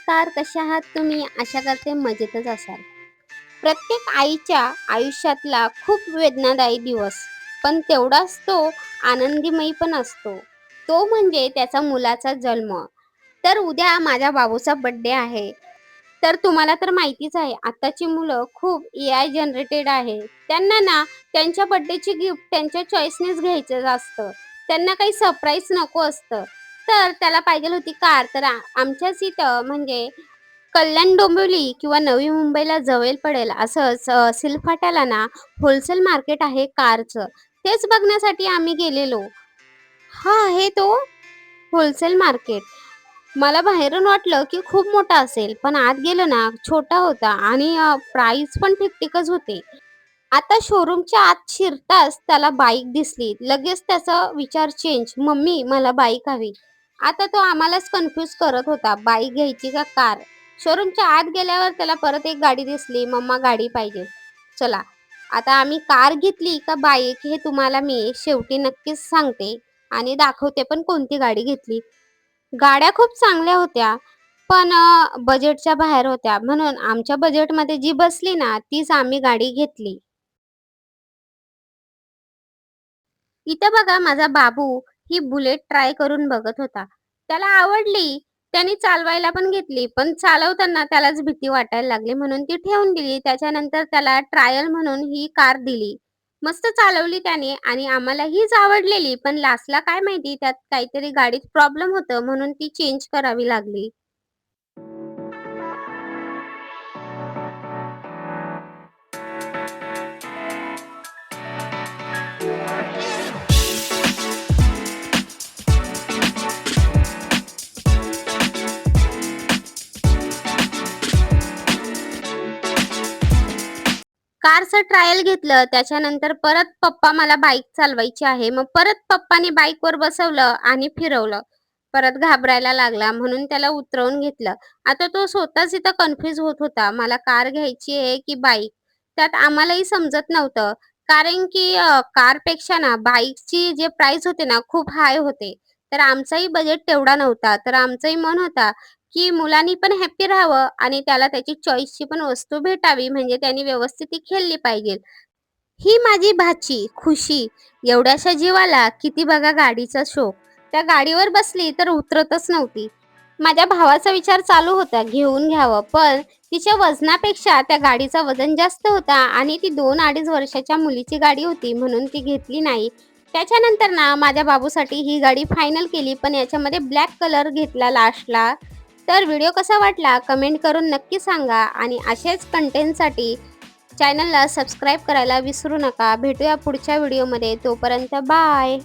नमस्कार, कसे आहात तुम्ही? आशा करते मजेतच असाल. प्रत्येक आईच्या आयुष्यातला खूप वेदनादायी दिवस, पण तेवढाच तो आनंदीमयी पण असतो. तो म्हणजे त्याचा मुलाचा जन्म. तर उद्या माझ्या बाबूचा बर्थडे आहे. तर तुम्हाला तर माहितीच आहे, आताची मुलं खूप एआय जनरेटेड आहे. त्यांना ना त्यांच्या बर्थडेची गिफ्ट त्यांच्या चॉईसनेच घ्यायचं असतं. त्यांना काही सरप्राईज नको असतं. तर त्याला पाहिजेल होती कार. तर आमच्याच इथं म्हणजे कल्याण डोंबिवली किंवा नवी मुंबईला जवळ पडेल असंच सिलफाट्याला ना होलसेल मार्केट आहे कारचं. तेच बघण्यासाठी आम्ही गेलेलो. हा आहे तो होलसेल मार्केट. मला बाहेरून वाटलं की खूप मोठा असेल, पण आत गेलो ना छोटा होता आणि प्राईस पण ठीक-ठीकच होते. आता शोरूमच्या आत शिरताच त्याला बाईक दिसली. लगेच त्याचा विचार चेंज, "मम्मी मला बाईक हवी." आता तो आम्हालाच कन्फ्यूज करत होता, बाईक घ्यायची का कार? शोरूमच्या आत गेल्यावर त्याला परत एक गाडी दिसली, "मम्मा गाडी पाहिजे." चला, आता आम्ही कार घेतली का बाईक हे तुम्हाला मी शेवटी नक्कीच सांगते आणि दाखवते पण कोणती गाडी घेतली. गाड्या खूप चांगल्या होत्या, पण बजेटच्या बाहेर होत्या. म्हणून आमच्या बजेटमध्ये जी बसली ना, तीच आम्ही गाडी घेतली. इथं बघा माझा बाबू ही बुलेट ट्राय करून बघत होता. त्याला आवडली. त्याने चालवायला पण घेतली. पण चालवताना त्यालाच भीती वाटायला लागली म्हणून ती ठेवून दिली. त्याच्यानंतर त्याला ट्रायल म्हणून ही कार दिली. मस्त चालवली त्याने आणि आम्हाला हीच आवडलेली. पण लास्टला काय माहिती त्यात काहीतरी गाडीत प्रॉब्लेम होतं म्हणून ती चेंज करावी लागली. कारचं ट्रायल घेतलं. त्याच्यानंतर परत पप्पा मला बाईक चालवायची आहे. मग परत पप्पानी बाईकवर बसवलं आणि फिरवलं. परत घाबरायला लागला म्हणून त्याला उतरवून घेतलं. आता तो स्वतःच इथं कन्फ्यूज होत होता. मला कार घ्यायची आहे की बाईक? त्यात आम्हालाही समजत नव्हतं. कारण की कारपेक्षा ना बाईकची जे प्राईस होते ना खूप हाय होते. तर आमचाही बजेट तेवढा नव्हता. तर आमचंही मन होता की मुलांनी पण हॅपी राहावं आणि त्याला त्याची चॉईसची पण वस्तू भेटावी म्हणजे त्याने व्यवस्थित ती खेळली पाहिजे. ही माझी भाची खुशी एवढ्याशा जीवाला किती बघा गाडीचा शौक. त्या गाडीवर बसली तर उतरतच नव्हती. माझ्या भावाचा विचार चालू होता घेऊन घ्यावं, पण तिच्या वजनापेक्षा त्या गाडीचं वजन जास्त होता आणि ती 2-2.5 वर्षाच्या मुलीची गाडी होती म्हणून ती घेतली नाही. त्याच्यानंतर ना माझ्या बाबूसाठी ही गाडी फायनल केली, पण याच्यामध्ये ब्लॅक कलर घेतला लास्टला. तर व्हिडिओ कसा वाटला कमेंट करून नक्की सांगा आणि असेच कंटेंटसाठी चॅनलला सबस्क्राईब करायला विसरू नका. भेटूया पुढच्या व्हिडिओमध्ये. तोपर्यंत बाय.